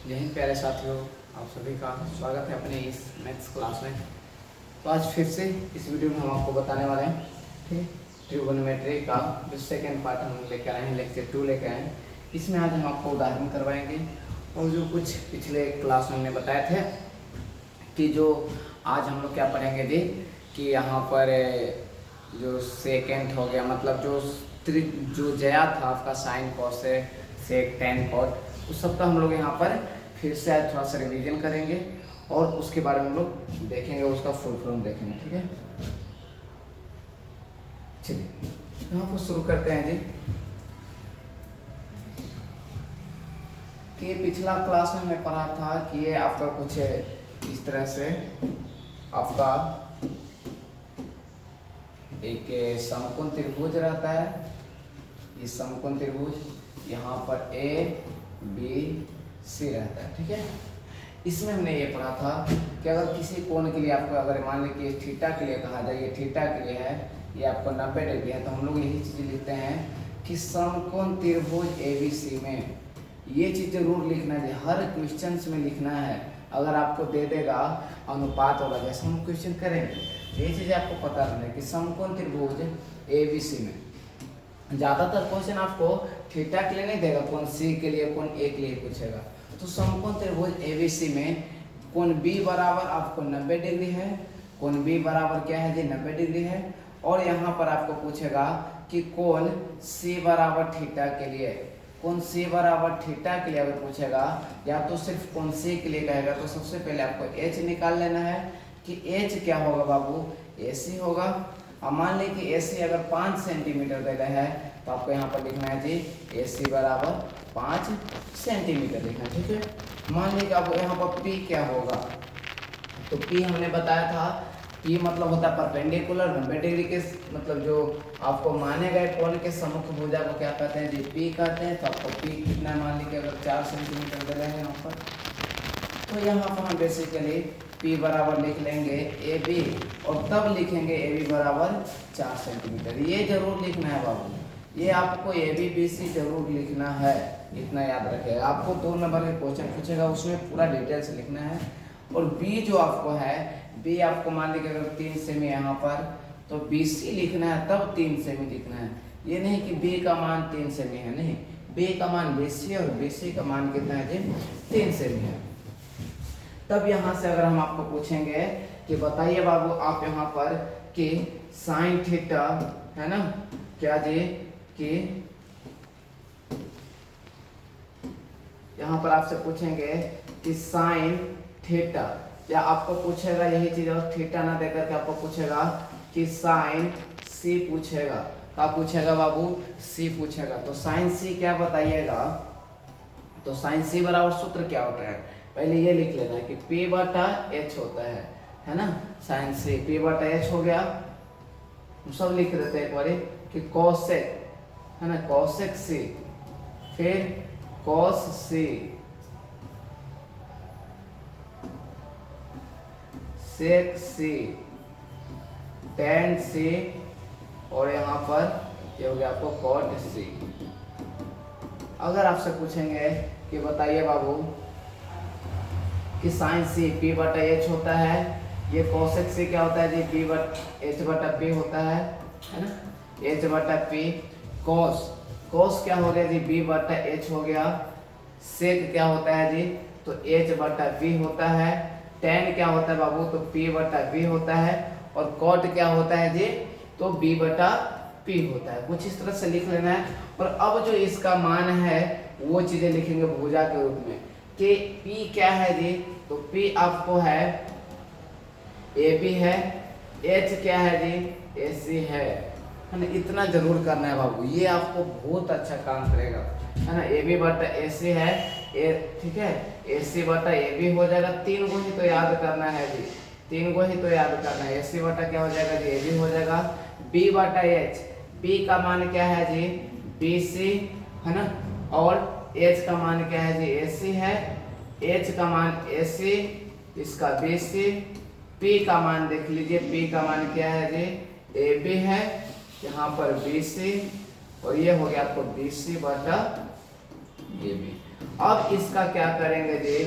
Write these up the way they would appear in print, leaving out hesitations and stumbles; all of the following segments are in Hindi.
जय हिंद प्यारे साथियों, आप सभी का स्वागत है अपने इस मैथ्स क्लास में। तो आज फिर से इस वीडियो में हम आपको बताने वाले हैं ठीक ट्रिगोनोमेट्री का जो सेकेंड पार्ट हम लेकर आए हैं, लेक्चर 2 लेकर आए हैं। इसमें आज हम आपको उदाहरण करवाएंगे और जो कुछ पिछले क्लास में हमने बताए थे कि जो आज हम लोग क्या पढ़ेंगे जी कि यहाँ पर जो सेकेंड हो गया, मतलब जो जया था आपका साइन कॉस से सेक टेन कॉट, उस सब का हम लोग यहाँ पर फिर से आज थोड़ा सा रिवीजन करेंगे और उसके बारे में हम लोग देखेंगे, उसका फुल फॉर्म देखेंगे। ठीक है, चलिए यहाँ पर शुरू करते हैं जी कि पिछला क्लास में मैं पढ़ा था कि ये आपका कुछ इस तरह से आपका एक समकोण त्रिभुज रहता है। इस समकोण त्रिभुज यहाँ पर ए बी सी रहता है। ठीक है, इसमें हमने ये पढ़ा था कि अगर किसी कोण के लिए आपको अगर मान लीजिए थीटा के लिए कहा जाए, ये थीटा के लिए है, ये आपको 90 डिग्री है, तो हम लोग यही चीज़ लिखते हैं कि समकोण त्रिभुज एबीसी में ये चीज़ जरूर लिखना है, हर क्वेश्चन में लिखना है। अगर आपको दे देगा अनुपात वाला जैसे हम क्वेश्चन करेंगे, ये चीज़ आपको पता रहना कि समकोण त्रिभुज एबीसी में ज़्यादातर क्वेश्चन आपको थीटा के लिए नहीं देगा, कोण सी के लिए कोण ए के लिए पूछेगा। तो समकोण त्रिभुज एबीसी में कोण बी बराबर आपको 90 डिग्री है, कोण बी बराबर क्या है जी 90 डिग्री है। और यहाँ पर आपको पूछेगा कि कोण सी बराबर थीटा के लिए, कोण सी बराबर थीटा के लिए अगर पूछेगा या तो सिर्फ कोण सी के लिए कहेगा, तो सबसे पहले आपको एच निकाल लेना है कि एच क्या होगा बाबू, एसी होगा। अब मान लीजिए कि एसी अगर 5 सेंटीमीटर दे रहा है तो आपको यहाँ पर लिखना है जी एसी बराबर 5 सेंटीमीटर लिखना है। ठीक है, मान लीजिए अब यहाँ पर पी क्या होगा, तो पी हमने बताया था, पी मतलब होता है परपेंडिकुलर 90 डिग्री के, मतलब जो आपको माने गए कोण के सम्मुख भुजा को क्या कहते हैं जी पी कहते हैं। तो आपको पी कितना मान लीजिए अगर 4 सेंटीमीटर दे रहे हैं यहाँ पर, तो यहाँ पर हम बेसिकली P बराबर लिख लेंगे ए बी और तब लिखेंगे ए बी बराबर 4 सेंटीमीटर। ये जरूर लिखना है बाबू, ये आपको ए बी बी सी जरूर लिखना है, इतना याद रखिएगा। आपको 2 नंबर के क्वेश्चन पूछेगा, उसमें पूरा डिटेल से लिखना है। और बी जो आपको है, बी आपको मान लीजिए अगर 3 सेमी यहाँ पर, तो बी सी लिखना है तब 3 सेमी लिखना है। ये नहीं कि बी का मान 3 सेमी है, नहीं, बी का मान बी सी और बी सी का मान कितना है जी 3 सेमी है। तब यहाँ से अगर हम आपको पूछेंगे कि बताइए बाबू आप यहाँ पर कि साइन थीटा है ना, क्या जी कि यहाँ पर आपसे पूछेंगे कि साइन थीटा, या आपको पूछेगा यही चीज, और थीटा ना देकर के आपको पूछेगा कि साइन सी पूछेगा, क्या पूछेगा बाबू, सी पूछेगा। तो साइन सी क्या बताइएगा, तो साइन सी बराबर सूत्र क्या होता है, पहले ये लिख लेना है कि P बटा H होता है ना, साइन सी P बटा H हो गया। हम सब लिख देते हैं एक बार कि कोसेक है ना, कोसेक सी, फिर कोस सी, सेक सी, टेन सी, और यहाँ पर ये हो गया आपको कॉट सी। अगर आपसे पूछेंगे कि बताइए बाबू कि साइन सी P बटा H होता है, ये कोसेक सी क्या होता है जी P बटा H बटा P होता है ना, H बटा P। कोस, कोस क्या हो गया जी B बटा H हो गया। सेक क्या होता है जी, तो H बटा B होता है। टेन क्या होता है बाबू, तो P बटा B होता है। और कॉट क्या होता है जी, तो B बटा P होता है। कुछ इस तरह से लिख लेना है। और अब जो इसका मान है वो चीजें लिखेंगे भुजा के रूप में कि P क्या है जी, तो P आपको है AB है, H क्या है जी AC है ना, इतना जरूर करना है बाबू, ये आपको बहुत अच्छा काम करेगा है ना। AB बटा AC है, ठीक है, AC बटा AB हो जाएगा, 3 को ही तो याद करना है जी, 3 को ही तो याद करना है। AC बटा क्या हो जाएगा जी AB हो जाएगा। B बटा H, B का मान क्या है जी BC है ना, और H का मान क्या है जी AC है, H का मान AC, इसका BC, P का मान देख लीजिए, P का मान क्या है जी AB है, यहाँ पर BC, और ये हो गया आपको BC बटा ये भी। अब इसका क्या करेंगे जी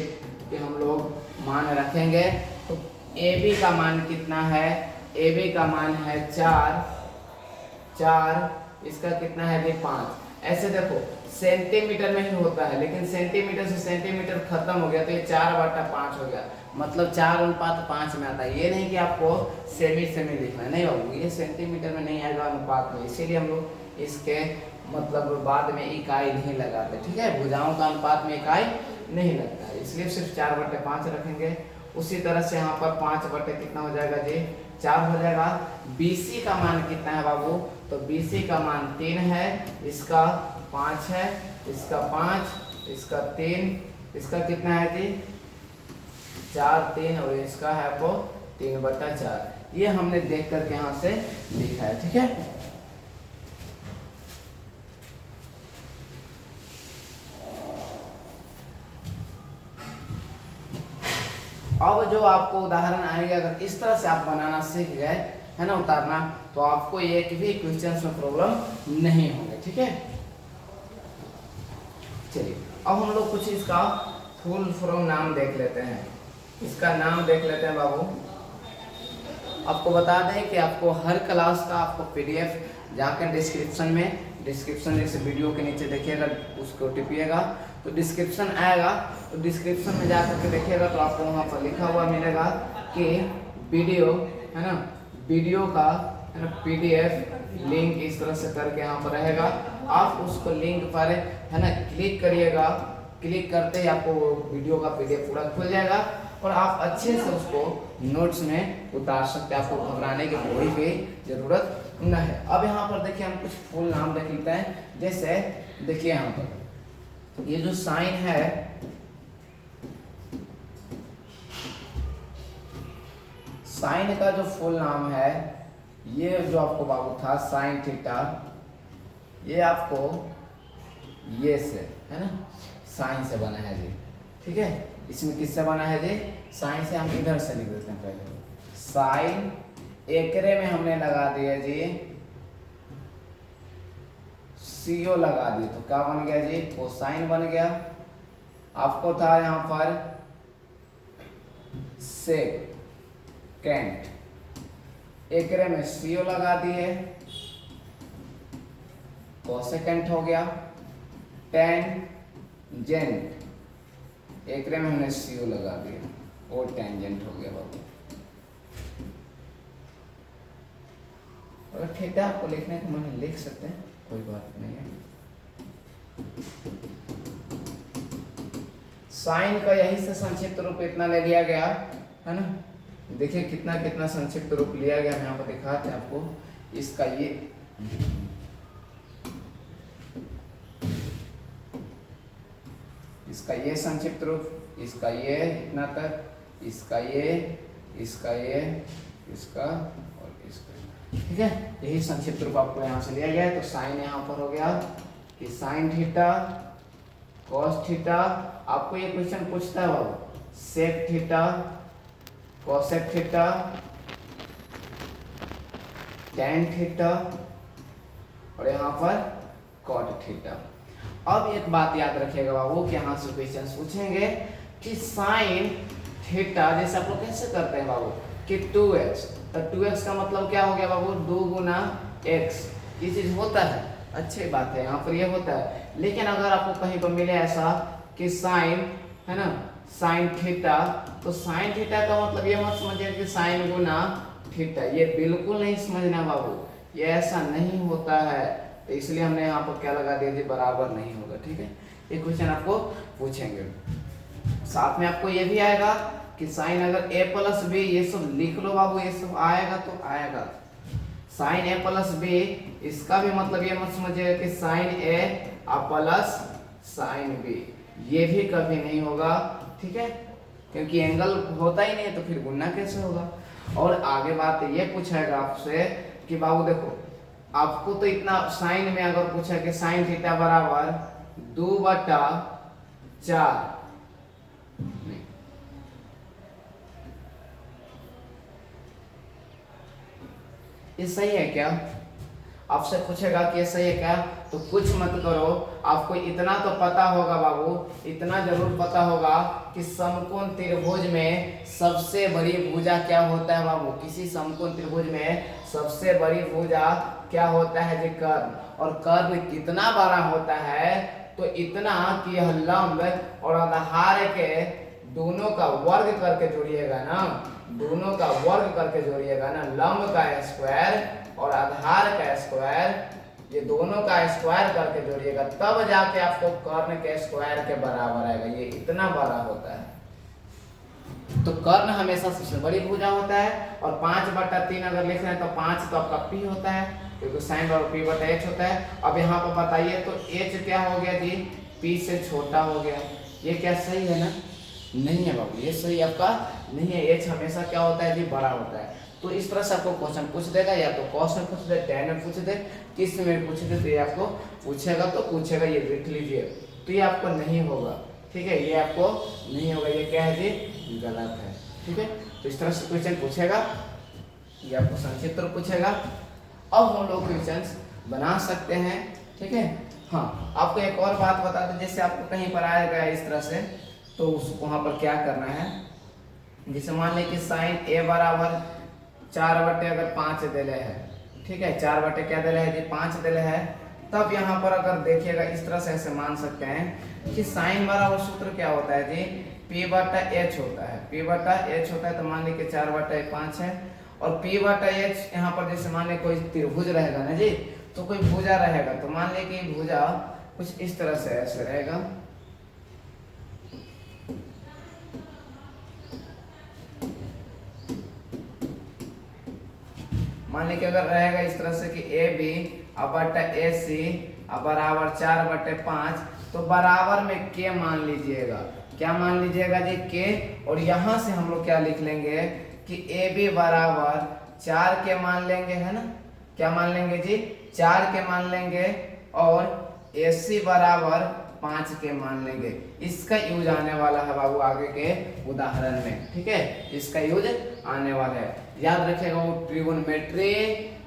कि हम लोग मान रखेंगे। तो ए बी का मान कितना है, ए बी का मान है 4, इसका कितना है जी 5। ऐसे देखो सेंटीमीटर में ही होता है, लेकिन सेंटीमीटर से सेंटीमीटर खत्म हो गया तो ये 4/5 हो गया, मतलब 4:5 में आता है। ये नहीं कि आपको सेमी सेमी लिखना है, नहीं बाबू, ये सेंटीमीटर में नहीं आएगा अनुपात में, इसीलिए हम लोग इसके मतलब बाद में इकाई नहीं लगाते, ठीक है। भुजाओं का अनुपात में इकाई नहीं लगता है, इसलिए सिर्फ 4/5 रखेंगे। उसी तरह से यहाँ पर 5 कितना हो जाएगा जी 4 हो जाएगा। बीसी का मान कितना है बाबू, तो बीसी का मान 3 है, इसका 5 है, इसका 5, इसका 3, इसका कितना है जी 4, 3 और इसका है आपको 3/4। ये हमने देख करके यहाँ से लिखा है, ठीक है। अब जो आपको उदाहरण आएंगे, अगर इस तरह से आप बनाना सीख गए है ना, उतारना, तो आपको एक भी क्वेश्चन में प्रॉब्लम नहीं होंगे, ठीक है। चलिए अब हम लोग कुछ इसका फुल फॉर्म नाम देख लेते हैं। इसका नाम देख लेते हैं बाबू। आपको बता दें कि आपको हर क्लास का आपको पीडीएफ जाकर डिस्क्रिप्शन जैसे वीडियो के नीचे देखिएगा, उसको टिपिएगा तो डिस्क्रिप्शन आएगा, तो डिस्क्रिप्शन में जाकर के देखिएगा तो आपको वहाँ पर लिखा हुआ मिलेगा कि वीडियो है ना, वीडियो का है ना पीडीएफ लिंक इस तरह से करके यहाँ पर रहेगा। आप उसको लिंक पर है ना क्लिक करिएगा, क्लिक करते ही आपको वीडियो का पीडीएफ पूरा खुल जाएगा और आप अच्छे से उसको नोट्स में उतार सकते हैं। आपको घबराने की कोई भी जरूरत न है। अब यहाँ पर देखिए हम कुछ फुल नाम देख लेते हैं। जैसे देखिए यहाँ पर ये जो साइन है, साइन का जो फुल नाम है, ये जो आपको बाबू था साइन थीटा, ये आपको ये से है ना साइन से बना है जी, ठीक है। इसमें किससे बना है जी साइन से। हम इधर से लिख देते हैं पहले साइन, एकरे में हमने लगा दिया जी सीओ लगा दिए, तो क्या बन गया जी कोसाइन बन गया। आपको था यहाँ पर सेकेंड, एकरे में सीओ लगा दिए कोसेकेंट हो गया। टेंजेंट, एकरे में हमने सीओ लगा दिया और टेंजेंट हो गया बाबू। अगर थीटा आपको लिखने को मन लिख सकते हैं, कोई बात नहीं है। साइन का यही से संक्षिप्त रूप इतना ले लिया गया है ना। देखिए कितना कितना संक्षिप्त रूप लिया गया, हम यहाँ पर दिखाते हैं आपको। इसका ये संक्षिप्त रूप, इसका ये इतना तक, इसका ये, इसका ये, इसका और इसका, ठीक है। यही संक्षिप्त रूप आपको यहाँ से लिया गया है। तो साइन यहाँ पर हो गया कि साइन थीटा कॉस थीटा। आपको ये क्वेश्चन पूछता है बाबू sec theta, cosec theta, tan theta और यहाँ पर कॉट थीटा। अब एक बात याद रखिएगा बाबू कि यहाँ से क्वेश्चन पूछेंगे कि साइन थीटा जैसे आप लोग कैसे करते हैं बाबू कि 2x, तो 2x का मतलब क्या हो गया बाबू 2 गुना x। ये चीज होता है, अच्छी बात है, यहाँ पर ये होता है। लेकिन अगर आपको कहीं पर मिले ऐसा कि साइन है ना साइन थीटा, तो साइन थीटा का मतलब ये मत समझिए कि साइन गुना थीटा, ये बिल्कुल नहीं समझना बाबू, ये ऐसा नहीं होता है। तो इसलिए हमने यहाँ पर क्या लगा दिया जी बराबर नहीं होगा, ठीक है। ये क्वेश्चन आपको पूछेंगे। साथ में आपको ये भी आएगा कि साइन अगर a प्लस बी, ये सब लिख लो बाबू, ये सब आएगा तो आएगा। साइन a प्लस बी, इसका भी मतलब ये मत समझिएगा कि sine a plus sine B, ये भी कभी नहीं होगा, ठीक है, क्योंकि एंगल होता ही नहीं है तो फिर गुना कैसे होगा। और आगे बात ये पूछेगा आपसे कि बाबू देखो आपको तो इतना साइन में अगर पूछा कि साइन थीटा बराबर 2/4, ये सही है क्या? आपसे पूछेगा कि ये सही है क्या, तो कुछ मत करो, आपको इतना तो पता होगा बाबू, इतना जरूर पता होगा कि समकोण त्रिभुज में सबसे बड़ी भुजा क्या होता है बाबू, किसी समकोण त्रिभुज में सबसे बड़ी भुजा क्या होता है जी, कर्ण। और कर्ण कितना बड़ा होता है, तो इतना कि यह लंब और आधार के दोनों का वर्ग करके जोड़िएगा ना, दोनों का वर्ग करके जोड़िएगा ना, लंब का स्क्वायर और आधार का स्क्वायर, ये दोनों का स्क्वायर करके जोड़िएगा, तब जाके आपको कर्ण के स्क्वायर के बराबर आएगा, ये इतना बड़ा होता है। तो कर्ण हमेशा सबसे बड़ी भुजा होता है। और 5/3 अगर लिख रहे हैं तो 5 तो आपका पी होता है, क्योंकि साइन और पी बटा एच होता है। अब यहाँ पर बताइए तो एच क्या हो गया जी, पी से छोटा हो गया, ये क्या सही है ना, नहीं है बाबू, ये सही आपका नहीं है, एच हमेशा क्या होता है जी, बड़ा होता है। तो इस तरह से आपको क्वेश्चन पूछ देगा, या तो कॉस में पूछ दे, टेन में पूछ दे, किस में पूछ दे, तो ये आपको पूछेगा तो पूछेगा, ये देख लीजिए, तो ये आपको नहीं होगा, ठीक है, ये आपको नहीं होगा, ये क्या है जी, गलत है, ठीक है। तो इस तरह से क्वेश्चन पूछेगा, ये आपको संक्षिप्त रूप पूछेगा। अब हम लोग क्वेश्चन बना सकते हैं, ठीक है। हाँ, आपको एक और बात बता दें, जैसे आपको कहीं पर आएगा इस तरह से, तो वहाँ पर क्या करना है, जैसे मान लें कि साइन ए बराबर 4/5 दिले है, ठीक है, 4 बटे क्या दिले है जी, 5 दिले है। तब यहाँ पर अगर देखिएगा इस तरह से ऐसे मान सकते हैं कि साइन बराबर सूत्र क्या होता है जी, P/H होता है, P/H होता है। तो मान लीजिए 4/5 है, और P/H यहाँ पर जैसे मान लीजिए कोई त्रिभुज रहेगा ना जी, तो कोई भुजा रहेगा, तो मान लीजिए कि भुजा कुछ इस तरह से ऐसे रहेगा, मान लीजिए अगर रहेगा इस तरह से कि ए बी बटा ए सी बराबर 4/5, तो बराबर में के मान लीजिएगा, क्या मान लीजिएगा जी, के। और यहाँ से हम लोग क्या लिख लेंगे कि ए बी बराबर 4 के मान लेंगे, है ना, क्या मान लेंगे जी, 4 के मान लेंगे, और ए सी बराबर 5 के मान लेंगे। इसका यूज आने वाला है बाबू आगे के उदाहरण में, ठीक है, इसका यूज आने वाला है, याद रखिएगा। वो ट्रिगोनोमेट्री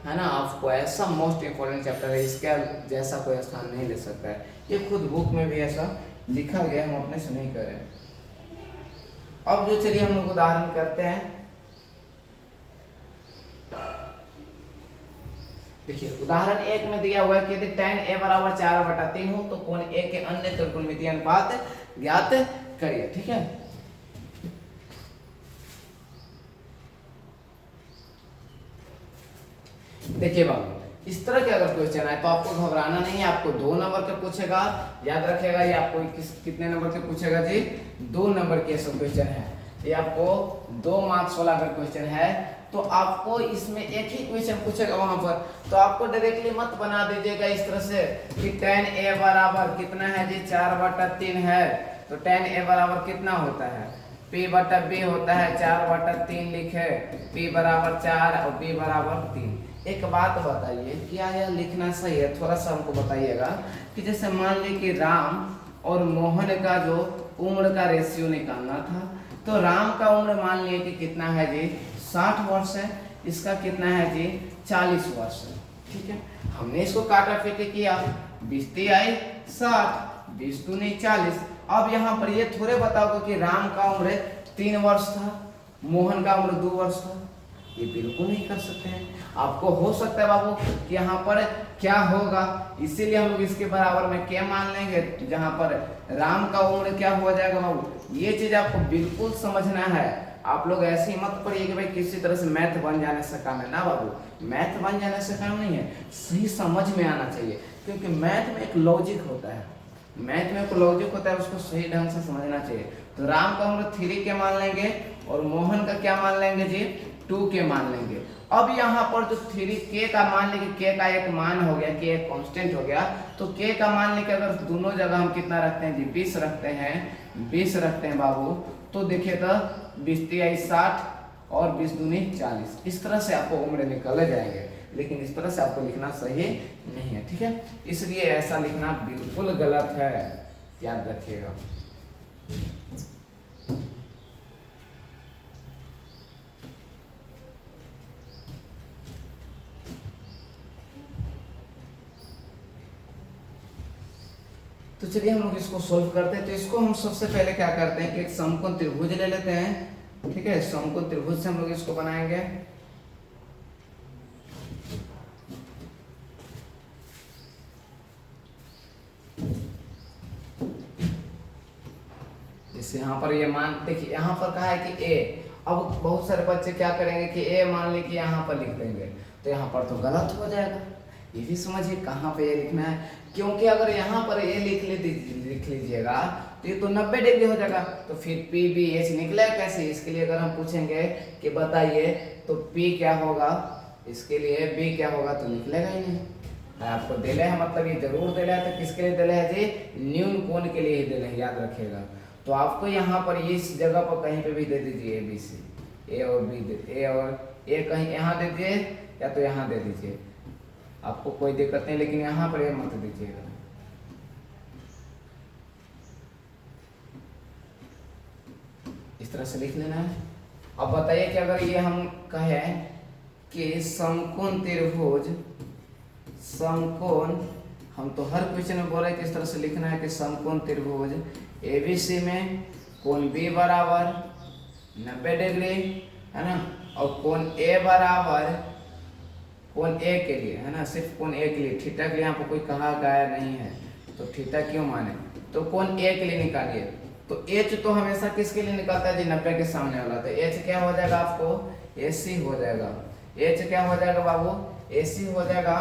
है ना, आपको ऐसा मोस्ट इंपोर्टेंट चैप्टर है, इसके जैसा कोई स्थान नहीं ले सकता है, ये खुद बुक में भी ऐसा लिखा गया, हम अपने से नहीं करें। अब जो चलिए हम लोग उदाहरण करते हैं, देखिए उदाहरण 1 में दिया हुआ है कि यदि tan a बराबर 4/3 हो तो कोण a के अन्य त्रिकोणमितीय अनुपात ज्ञात करिए, ठीक है। देखिए बाबू, इस तरह के अगर क्वेश्चन आए तो आपको घबराना नहीं है, आपको 2 नंबर के पूछेगा, याद रखिएगा, ये आपको कितने नंबर के पूछेगा जी, 2 नंबर के सब क्वेश्चन है, ये आपको 2 मार्क्स वाला अगर क्वेश्चन है, तो आपको इसमें एक ही क्वेश्चन पूछेगा वहां पर, तो आपको डायरेक्टली मत बना दीजिएगा इस तरह से कि tan a बराबर कितना है जी, 4/3 है, तो tan a बराबर कितना होता है, P/B होता है, 4/3 लिखे, P बराबर 4 और B बराबर 3। एक बात बताइए, क्या यह लिखना सही है, थोड़ा सा हमको बताइएगा कि जैसे मान ली कि राम और मोहन का जो उम्र का रेशियो निकालना था, तो राम का उम्र मान लिए कि कितना है जी, 60 वर्ष है, इसका कितना है जी, 40 वर्ष है, ठीक है। हमने इसको काटा पीटी किया, 20 आई 60, 20 दूनी 40। अब यहाँ पर ये थोड़े बताओगे कि राम का उम्र 3 वर्ष था, मोहन का उम्र 2 वर्ष था, ये बिल्कुल नहीं कर सकते हैं। आपको हो सकता है बाबू कि यहाँ पर क्या होगा, इसीलिए हम लोग इसके बराबर में क्या मान लेंगे, जहाँ पर राम का उम्र क्या हो जाएगा बाबू, ये चीज आपको बिल्कुल समझना है। आप लोग ऐसे ही मत पढ़िए कि भाई किसी तरह से मैथ बन जाने से काम है, ना बाबू, मैथ बन जाने से काम नहीं है, सही समझ में आना चाहिए, क्योंकि मैथ में एक लॉजिक होता है, मैथ में एक लॉजिक होता है, उसको सही ढंग से समझना चाहिए। तो राम का उम्र 3 के मान लेंगे, और मोहन का क्या मान लेंगे जी, 2 के मान लेंगे। अब यहाँ पर जो 3 के का मान लेंगे, के का एक मान हो गया, के एक कांस्टेंट हो गया, तो के का मान लेके अगर दोनों जगह हम कितना रखते हैं जी, 20 रखते हैं, 20 रखते हैं बाबू, तो देखिए तो 20 आई 60 और 20 दूनी 40, इस तरह से आपको उम्र निकल जाएंगे, लेकिन इस तरह से आपको लिखना सही नहीं है, ठीक है, इसलिए ऐसा लिखना बिल्कुल गलत है, याद रखिएगा। तो चलिए हम लोग इसको सोल्व करते हैं। तो इसको हम सबसे पहले क्या करते हैं कि एक समकोण त्रिभुज ले लेते हैं। ठीक है, समकोण त्रिभुज से हम लोग इसको बनाएंगे। जैसे यहाँ पर ये मान देखिए, यहाँ पर कहा है कि ए। अब बहुत सारे बच्चे क्या करेंगे कि ए मान ले कि यहाँ पर लिख देंगे, तो यहाँ पर तो गलत हो जाएगा। ये भी समझिए कहाँ पे ये लिखना है, क्योंकि अगर यहाँ पर ए लिख लीजिएगा तो ये तो 90 डिग्री हो जाएगा। तो फिर पी बी एच निकलेगा कैसे? इसके लिए अगर हम पूछेंगे कि बताइए तो पी क्या होगा, इसके लिए बी क्या होगा, तो निकलेगा ही नहीं। आपको दिले है, मतलब ये जरूर दिले है। तो किसके लिए दिले है जी? न्यून कोण के लिए ही दिले है, याद रखिएगा। तो आपको यहाँ पर इस जगह पर कहीं पे भी दे दीजिए ए बी सी, ए और बी ए और ए कहीं यहाँ दे दीजिए या तो यहाँ दे दीजिए, आपको कोई दिक्कत नहीं, लेकिन यहाँ पर ए मत दीजिएगा। इस तरह से लिख लेना है। अब बताइए कि अगर ये हम कहें कि समकोण त्रिभुज, समकोण, हम तो हर क्वेश्चन में बोल रहे हैं किस तरह से लिखना है कि समकोण त्रिभुज एबीसी में कोण बी बराबर 90 डिग्री है ना, और कोण ए बराबर कोण ए के लिए है ना, सिर्फ कोण ए के लिए, थीटा के लिए यहाँ पर कोई कहा गया नहीं है, तो थीटा क्यों माने, तो कोण ए के लिए निकालिए। तो एच तो हमेशा किसके लिए निकलता है जी? 90 के सामने वाला। तो एच क्या हो जाएगा आपको? एसी हो जाएगा। एच क्या हो जाएगा बाबू? एसी हो जाएगा।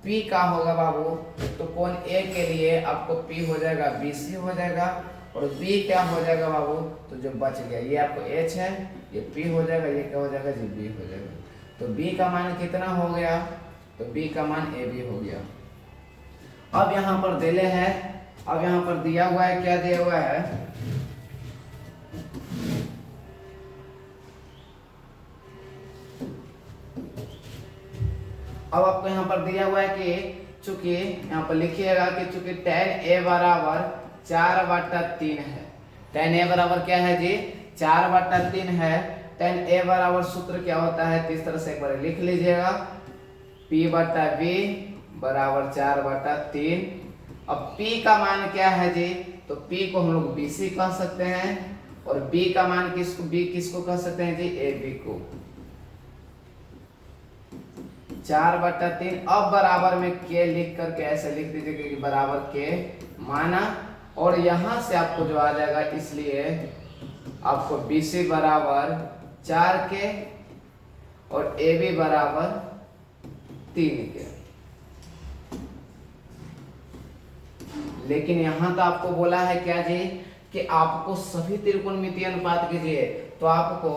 पी का होगा बाबू? तो कोण ए के लिए आपको पी हो जाएगा बीसी हो जाएगा, और बी क्या हो जाएगा बाबू? तो जो बच गया ये आपको एच है, ये पी हो जाएगा, ये क्या हो जाएगा जी? बी हो जाएगा। तो बी का मान कितना हो गया? तो बी का मान ए बी हो गया। अब यहाँ पर दिले है, अब यहाँ पर दिया हुआ है, क्या दिया हुआ है? अब आपको यहाँ पर दिया हुआ है कि चूंकि यहाँ पर लिखिएगा कि चूंकि tan ए बराबर 4/3 है। tan ए बराबर क्या है जी? 4/3 है। tan ए बराबर सूत्र क्या होता है? तो इस तरह से एक बार लिख लीजिएगा, P/B बराबर 4/3। अब P का मान क्या है जी? तो P को हम लोग BC कह सकते हैं, और B का मान किसको कह सकते हैं जी? AB को। 4/3। अब बराबर में के लिख करके ऐसे लिख दीजिए कि बराबर के माना, और यहां से आपको जो आ जाएगा, इसलिए आपको BC बराबर 4 के और AB बराबर 3 के। लेकिन यहां तो आपको बोला है क्या जी कि आपको सभी त्रिकोणमितीय अनुपात कीजिए, तो आपको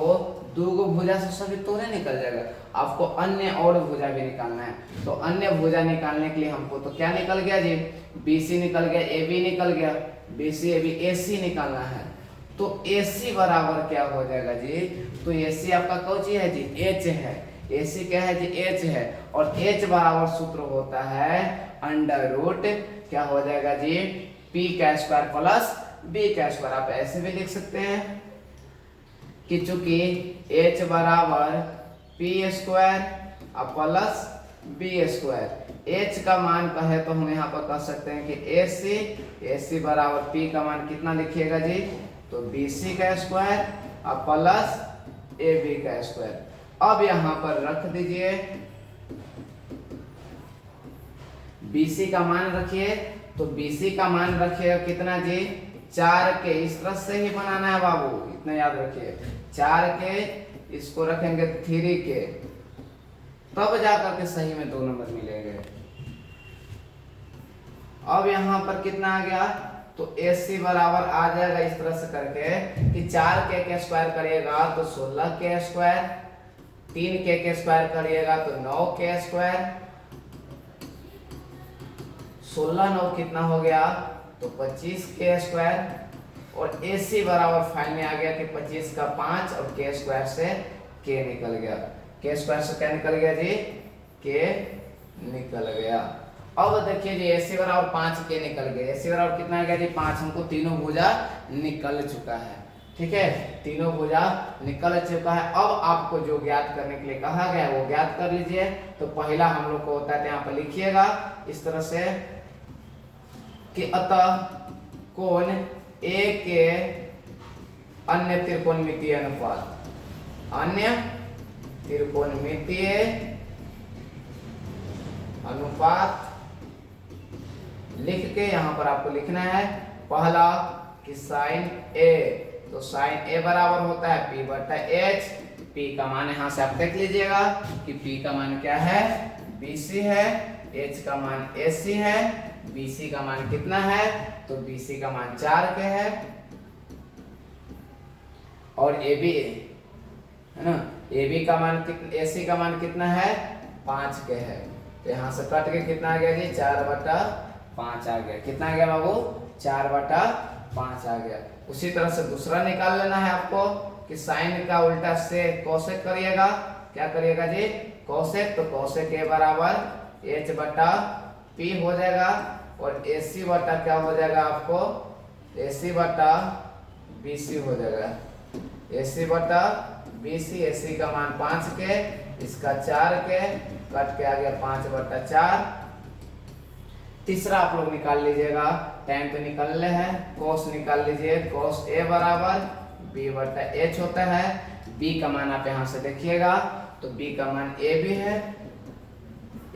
दो भुजा से सभी तोड़े निकल जाएगा, आपको अन्य और भुजा भी निकालना है। तो अन्य भुजा निकालने के लिए हमको तो क्या निकल गया जी? BC निकल गया, AB निकल गया, BC AB AC निकालना है। तो AC बराबर क्या हो जाएगा जी? तो AC आपका कौन सी है जी? H है। AC क्या है जी? H है, और H बराबर सूत्र होता है अंडर रूट क्या हो जाएगा जी? P का स्क्वायर प्लस B का स्क्वायर। आप ऐसे भी लिख सकते हैं कि चूंकि H बराबर P square plus B square, H का मान कहे तो हम यहाँ पर कह सकते हैं कि AC बराबर P का मान कितना लिखिएगा जी? तो BC का स्क्वायर प्लस AB का स्क्वायर। अब यहाँ पर रख दीजिए, BC का मान रखिए, तो BC का मान रखिएगा कितना जी? 4 के। इस तरह से ही बनाना है बाबू, इतना याद रखिए। 4 के, इसको रखेंगे 3 के, तब जाकर के सही में 2 नंबर मिलेंगे। अब यहाँ पर कितना आ गया? तो AC बराबर आ जाएगा इस तरह से करके कि 4 के स्क्वायर करिएगा तो 16 के स्क्वायर, 3 के स्क्वायर करिएगा तो 9 के स्क्वायर, 16 9 कितना हो गया? तो 25 के स्क्वायर, और AC बराबर फाइनल में आ गया कि 25 का 5 और के स्क्वायर से के निकल गया। के स्क्वायर से क्या निकल गया जी? के निकल गया। अब देखिए जी AC बराबर 5 के निकल गया। AC बराबर कितना आ गया जी? 5। हमको तीनों भुजा निकल चुका है। ठीक है, तीनों भुजा निकल चुका है। अब आपको जो ज्ञात करने के लिए कहा गया है वो ज्ञात कर लीजिए। तो पहला हम लोग को होता है, यहाँ पर लिखिएगा इस तरह से कि अतः कोण ए के अन्य त्रिकोणमितीय अनुपात, अन्य त्रिकोणमितीय अनुपात लिख के यहां पर आपको लिखना है पहला कि साइन ए, तो साइन ए बराबर होता है पी बटा एच। पी का मान यहां से आप देख लीजिएगा कि पी का मान क्या है, बीसी है, एच का मान एसी है, बीसी का मान कितना है, तो बीसी का मान 4 के है, और ए बी है ना, ए बी का मान कितना, एसी का मान कितना है, 5 के है। तो यहाँ से कट के कितना आ गया जी, 4/5 आ गया। कितना आ गया बाबू, 4/5 आ गया। उसी तरह से दूसरा निकाल लेना है आपको कि साइन का उल्टा से कोसेक करिएगा। क्या करिएगा जी, कोसेक, तो कोसेक ए बराबर एच बटा पी हो जाएगा, और एसी बटा क्या हो जाएगा आपको, एसी बटा बीसी हो जाएगा। एसी बटा बीसी, एसी का मान 5 के, इसका 4 के, कट के आ गया 5/4। तीसरा आप लोग निकाल लीजिएगा, टाइम पे निकालने हैं, कोस निकाल लीजिए। कोस ए बराबर बी बटा एच होता है। बी का मान आप यहाँ से देखिएगा, तो बी का मान ए बी है,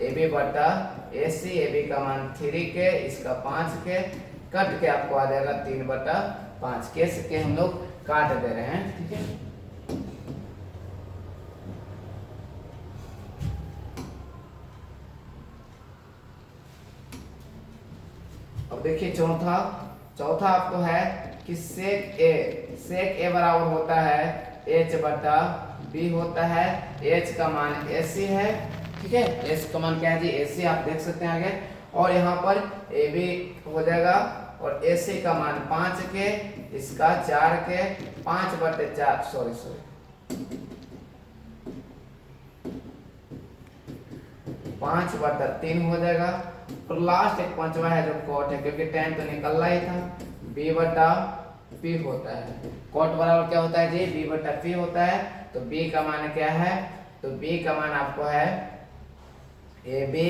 ए बी बटा ए सी, ए बी का मान 3 के, इसका 5 के, कट के आपको आ जाएगा 3/5। कैसे के हम लोग काट दे रहे हैं, ठीक है। अब देखिए चौथा आपको है कि सेक ए बराबर होता है एच बटा बी होता है। एच का मान एसी है, ठीक है, एच का मान क्या है जी, एसी, आप देख सकते हैं आगे। और यहाँ पर ए बी हो जाएगा, और एसी का मान 5 के, इसका 4 के, 5/4 सॉरी 5/3 हो जाएगा। और लास्ट एक पांचवा है जो कॉट है, क्योंकि टाइम तो निकल रहा ही था, बी बटा पी होता है। कॉट बराबर क्या होता है जी, बी बटा पी होता है। तो बी का मान क्या है, तो बी का मान आपको है ए बी,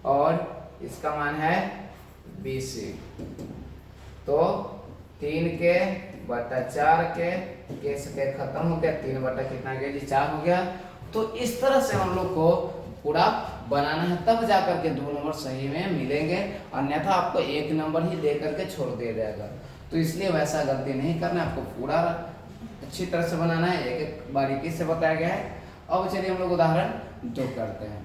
और इसका मान है बी सी। तो 3 के बटा 4 के से खत्म हो गया, 3 बटा कितना गया जी, 4 हो गया। तो इस तरह से हम लोग को पूरा बनाना है, तब जाकर के 2 नंबर सही में मिलेंगे, अन्यथा आपको 1 नंबर ही दे करके छोड़ दिया जाएगा। तो इसलिए वैसा गलती नहीं करना, आपको पूरा अच्छी तरह से बनाना है, एक एक बारीकी से बताया गया है। अब चलिए हम लोग उदाहरण 2 करते हैं।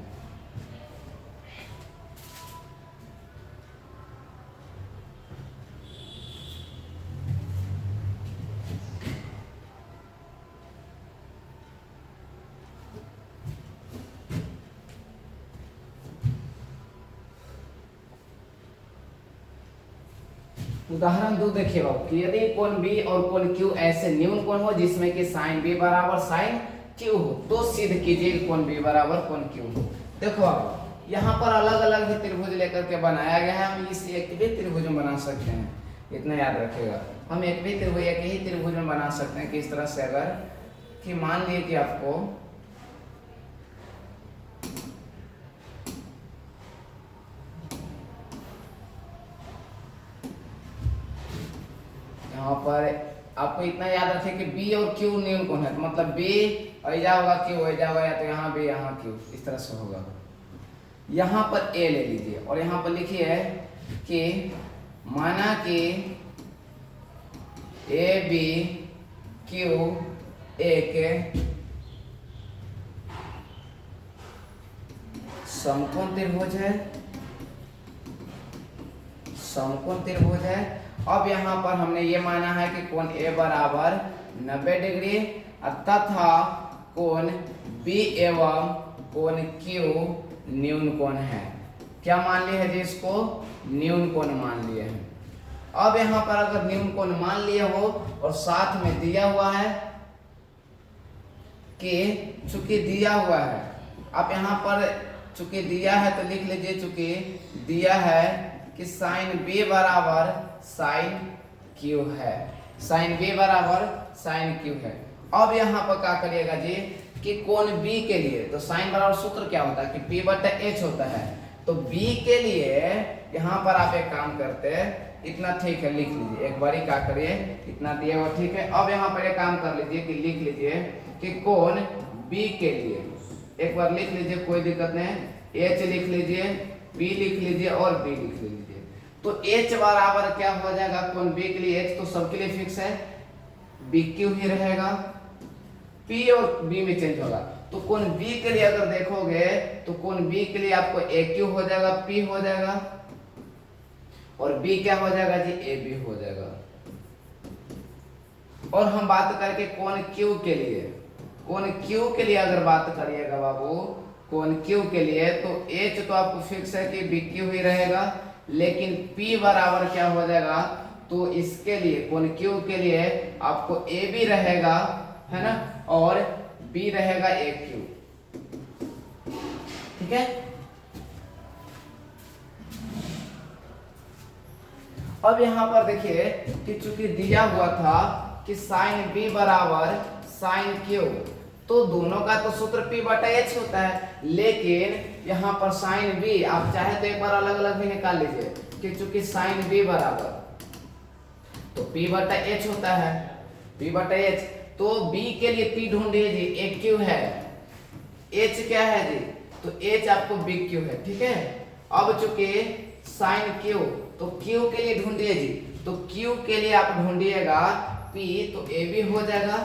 उदाहरण 2 देखिए बाबू कि यदि कोण बी और कोण क्यू ऐसे न्यून कोण हो जिसमें कि साइन बी बराबर साइन क्यू हो, तो सिद्ध कीजिए कोण बी बराबर कोण क्यू हो। देखो बाबू यहाँ पर अलग अलग भी त्रिभुज लेकर के बनाया गया है, हम इस एक भी त्रिभुज में बना सकते हैं, इतना याद रखिएगा। हम एक भी त्रिभुज, एक ही त्रिभुज में बना सकते हैं कि इस तरह से, अगर कि मान लिए कि आपको यहाँ पर आपको इतना याद रखें कि बी और क्यू न्यून कोण है, तो मतलब बी ऐजा होगा, क्यू ऐजा होगा, या तो यहाँ बी यहाँ क्यू, इस तरह से होगा। यहाँ पर ए ले लीजिए, और यहाँ पर लिखिए कि माना कि ए बी क्यू एक समकोण त्रिभुज है, समकोण त्रिभुज है। अब यहाँ पर हमने ये माना है कि कोण ए बराबर 90 डिग्री तथा कोण बी एवं कोण क्यू न्यून कोण है। क्या मान लिए है जी, इसको न्यून कोण मान लिए हैं। अब यहाँ पर अगर न्यून कोण मान लिए हो और साथ में दिया हुआ है कि चूंकि दिया हुआ है, आप यहाँ पर चूंकि दिया है तो लिख लीजिए, चूंकि दिया है कि साइन बी बराबर साइन क्यू है, साइन बी बराबर साइन क्यू है। अब यहाँ पर क्या करिएगा जी कि कोण बी के लिए, तो साइन बराबर सूत्र क्या होता है कि पी बटा एच होता है। तो बी के लिए यहाँ पर आप एक काम करते हैं इतना ठीक है, लिख लीजिए एक बारी, क्या करिए इतना दिया हुआ ठीक है। अब यहाँ पर एक काम कर लीजिए कि लिख लीजिए कि कोण बी के लिए, एक बार लिख लीजिए कोई दिक्कत नहीं, एच लिख लीजिए, बी लिख लीजिए और बी लिख लीजिए। तो एच बराबर क्या हो जाएगा, कोण बी के लिए एच तो सबके लिए फिक्स है, बी क्यू ही रहेगा, पी और बी में चेंज होगा। तो कोण बी के लिए अगर देखोगे तो कोण बी के लिए आपको ए क्यू हो जाएगा, पी हो जाएगा और बी क्या हो जाएगा जी, ए बी हो जाएगा। और हम बात करके कोण क्यू के लिए, कोण क्यू के लिए अगर बात करिएगा बाबू, कोण क्यू के लिए तो एच तो आपको फिक्स है कि बी क्यू ही रहेगा, लेकिन पी बराबर क्या हो जाएगा, तो इसके लिए कोण क्यू के लिए आपको ए बी रहेगा, है ना, और बी रहेगा ए क्यू, ठीक है। अब यहां पर देखिए कि चूंकि दिया हुआ था कि साइन बी बराबर साइन क्यू, तो दोनों का तो सूत्र पी बटा एच होता है, लेकिन यहाँ पर साइन बी आप चाहे तो एक बार अलग अलग भी निकाल लीजिए कि चूंकि साइन बी बराबर तो पी बटा एच होता है, पी बटा एच, तो बी के लिए पी ढूंढिए जी, ए क्यू है, एच क्या है जी, तो एच आपको बी क्यू है, ठीक है। अब चूंकि साइन क्यू, तो क्यू के लिए ढूंढिए जी, तो क्यू के लिए आप ढूंढिएगा पी, तो ए बी हो जाएगा,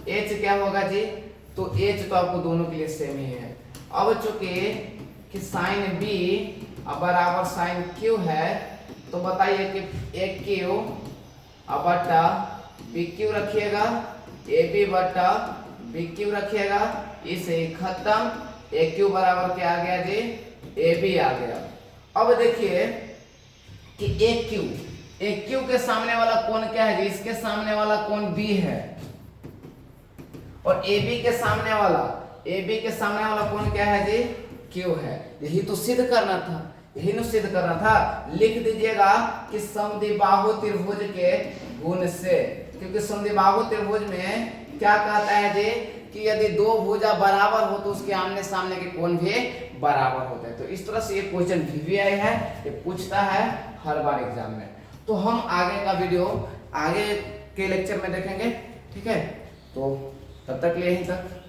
एच क्या होगा जी, तो एच तो आपको दोनों के लिए सेम ही है। अब चूंकि कि साइन बी बराबर साइन क्यू है, तो बताइए कि ए क्यू बटा बी क्यू रखिएगा, ए बी बटा बी क्यू रखिएगा, इसे खत्म, ए क्यू बराबर क्या आ गया जी, ए बी आ गया। अब देखिए कि ए क्यू के सामने वाला कोण क्या है जी, इसके सामने वाला कोण बी है, और ए बी के सामने वाला कोण क्या है जी, क्यू है। यही तो सिद्ध करना था, यही न सिद्ध करना था। लिख दीजिएगा कि समद्विबाहु त्रिभुज के गुण से, क्योंकि समद्विबाहु त्रिभुज में क्या कहता है जी कि यदि दो भुजा बराबर हो तो उसके आमने सामने के कोण भी बराबर होते हैं। तो इस तरह से ये क्वेश्चन भी आया है, ये पूछता है हर बार एग्जाम में। तो हम आगे का वीडियो आगे के लेक्चर में देखेंगे, ठीक है। तो तब तक लिए यहीं तक।